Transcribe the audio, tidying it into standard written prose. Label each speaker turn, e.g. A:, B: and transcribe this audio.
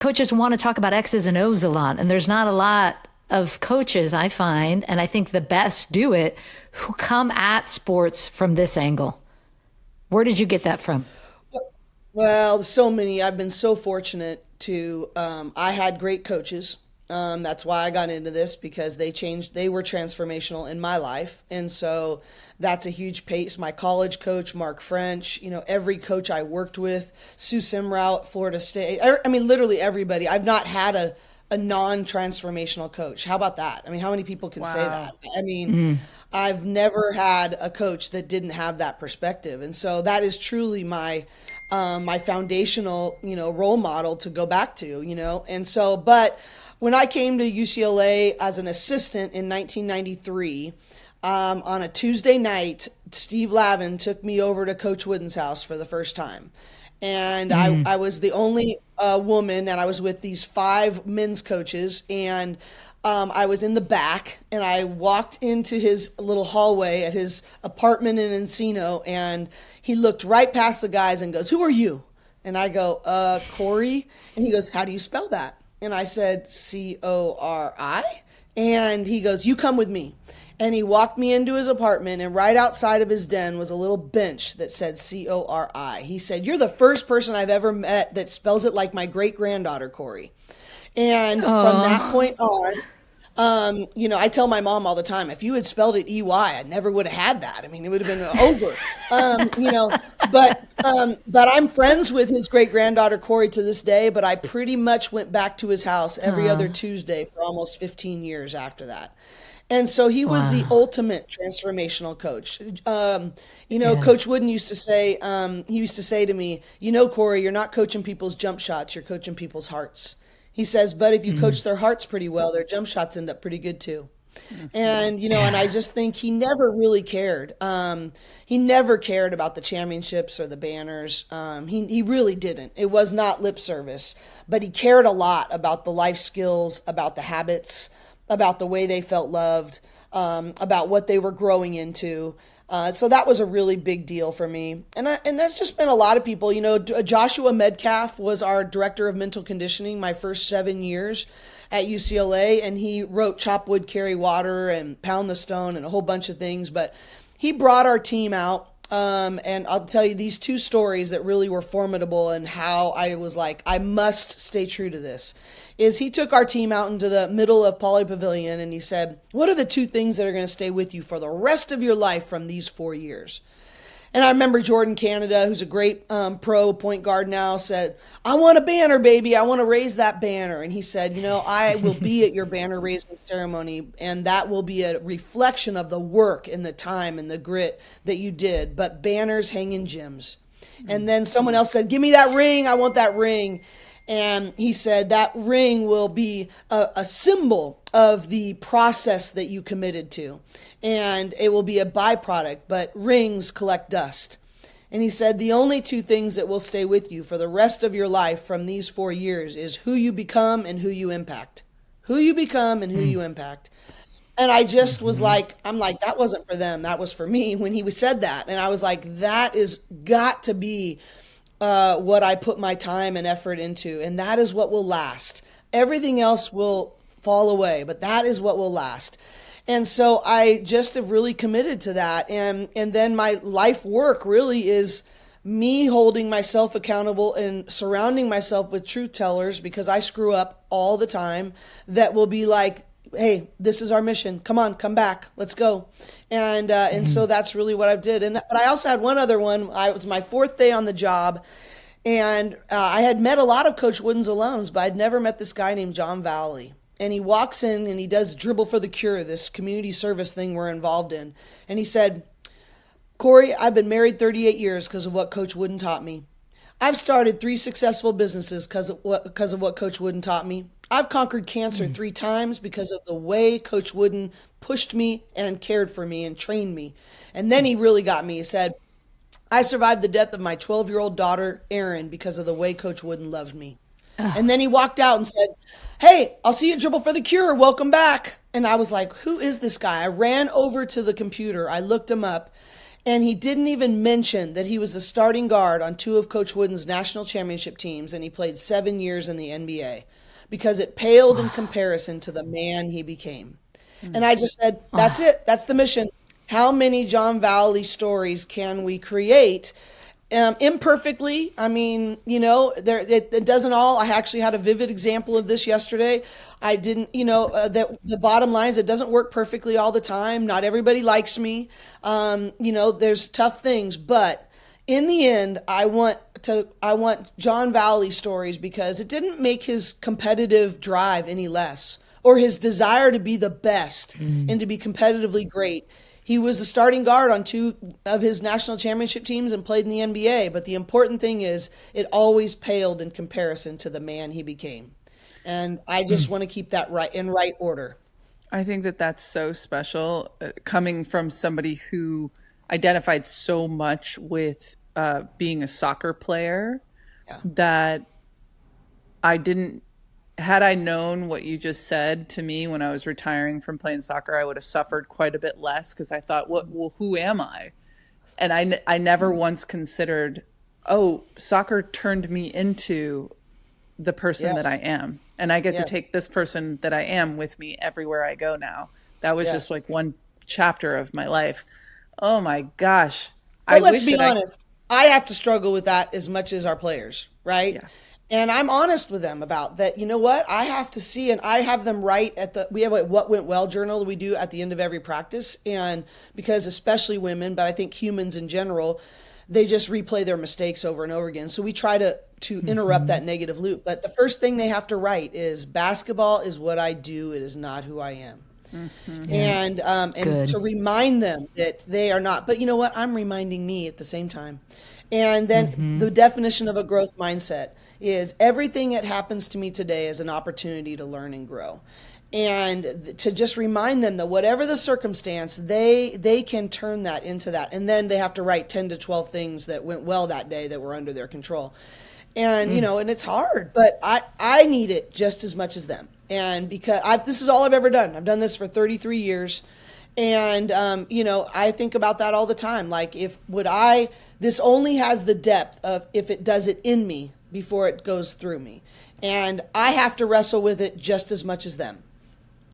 A: coaches want to talk about X's and O's a lot, and there's not a lot of coaches I find, and I think the best do it, who come at sports from this angle. Where did you get that from?
B: Well, so many. I've been so fortunate to, I had great coaches. That's why I got into this because they were transformational in my life. And so that's a huge pace. My college coach, Mark French, every coach I worked with, Sue Simrout, Florida State. I mean, literally everybody. I've not had a non-transformational coach. How about that? I mean, how many people can say
C: Wow.
B: that? I mean, I've never had a coach that didn't have that perspective. And so that is truly my foundational, role model to go back to. And so, but when I came to UCLA as an assistant in 1993, on a Tuesday night, Steve Lavin took me over to Coach Wooden's house for the first time. And I was the only woman, and I was with these five men's coaches. And I was in the back, and I walked into his little hallway at his apartment in Encino, and he looked right past the guys and goes, "Who are you?" And I go, Cori. And he goes, "How do you spell that?" And I said, Cori. And he goes, "You come with me." And he walked me into his apartment, and right outside of his den was a little bench that said Cori. He said, "You're the first person I've ever met that spells it like my great granddaughter, Cori." And from that
A: Oh,
B: point on, I tell my mom all the time, if you had spelled it EY, I never would have had that. I mean, it would have been over. But I'm friends with his great granddaughter Corey to this day. But I pretty much went back to his house every other
A: oh,
B: Tuesday for almost 15 years after that. And so he was the
A: wow.
B: ultimate transformational coach.
A: Yeah.
B: Coach Wooden he used to say to me, Corey, you're not coaching people's jump shots, you're coaching people's hearts. He says, but if you coach their hearts pretty well, their jump shots end up pretty good too. And I
A: Yeah.
B: just think he never really cared. He never cared about the championships or the banners. He really didn't. It was not lip service, but he cared a lot about the life skills, about the habits, about the way they felt loved, about what they were growing into. So that was a really big deal for me. And there's just been a lot of people. Joshua Medcalf was our director of mental conditioning my first 7 years at UCLA, and he wrote Chop Wood, Carry Water, and Pound the Stone, and a whole bunch of things. But he brought our team out. And I'll tell you these two stories that really were formidable and how I was like, I must stay true to this. Is he took our team out into the middle of Poly Pavilion and he said, "What are the two things that are going to stay with you for the rest of your life from these 4 years?" And I remember Jordan Canada, who's a great pro point guard now, said, "I want a banner, baby. I want to raise that banner." And he said, "I will be at your banner raising ceremony, and that will be a reflection of the work and the time and the grit that you did. But banners hang in gyms." And then someone else said, "Give me that ring. I want that ring." And he said that ring will be a symbol of the process that you committed to. And it will be a byproduct, but rings collect dust. And he said the only two things that will stay with you for the rest of your life from these 4 years is who you become and who you impact. Who you become and who you impact. And I just was
A: Mhm.
B: like, I'm like, that wasn't for them. That was for me when he said that. And I was like, that is got to be what I put my time and effort into, and that is what will last. Everything else will fall away, but that is what will last. And so I just have really committed to that, and then my life work really is me holding myself accountable and surrounding myself with truth tellers because I screw up all the time that will be like, "Hey, this is our mission. Come on, come back. Let's go." And so that's really what I did. But I also had one other one. It was my fourth day on the job, and I had met a lot of Coach Wooden's alums, but I'd never met this guy named John Valley. And he walks in and he does Dribble for the Cure, this community service thing we're involved in. And he said, "Corey, I've been married 38 years because of what Coach Wooden taught me. I've started three successful businesses because of what Coach Wooden taught me. I've conquered cancer 3 times because of the way Coach Wooden pushed me and cared for me and trained me." And then he really got me. He said, "I survived the death of my 12-year-old daughter, Erin, because of the way Coach Wooden loved me." And then he walked out and said, "Hey, I'll see you at Dribble for the Cure. Welcome back." And I was like, who is this guy? I ran over to the computer. I looked him up. And he didn't even mention that he was the starting guard on two of Coach Wooden's national championship teams, and he played 7 years in the NBA because it paled in comparison to the man he became. And I just said, that's it. That's the mission. How many John Valley stories can we create? Imperfectly. I mean, it doesn't all. I actually had a vivid example of this yesterday. I didn't, that the bottom line is it doesn't work perfectly all the time. Not everybody likes me. There's tough things, but in the end, I want John Valley stories because it didn't make his competitive drive any less or his desire to be the best and to be competitively great. He was a starting guard on two of his national championship teams and played in the NBA. But the important thing is it always paled in comparison to the man he became. And I just want to keep that in right order.
C: I think that that's so special coming from somebody who identified so much with being a soccer player that I didn't. Had I known what you just said to me when I was retiring from playing soccer, I would have suffered quite a bit less because I thought, well, who am I? And I never once considered, soccer turned me into the person that I am. And I get to take this person that I am with me everywhere I go now. That was just like one chapter of my life. Oh my gosh.
B: Well, let's be honest. I have to struggle with that as much as our players, right? Yeah. And I'm honest with them about that. You know what? I have to see, and I have them write we have a what went well journal that we do at the end of every practice. And because especially women, but I think humans in general, they just replay their mistakes over and over again. So we try to interrupt that negative loop. But the first thing they have to write is basketball is what I do. It is not who I am. Mm-hmm. And to remind them that they are not. But you know what? I'm reminding me at the same time. And then the definition of a growth mindset is everything that happens to me today is an opportunity to learn and grow. And to just remind them that whatever the circumstance, they can turn that into that. And then they have to write 10 to 12 things that went well that day that were under their control. And, and it's hard, but I need it just as much as them. And because this is all I've ever done. I've done this for 33 years. And, I think about that all the time. Like this only has the depth of if it does it in me before it goes through me. And I have to wrestle with it just as much as them.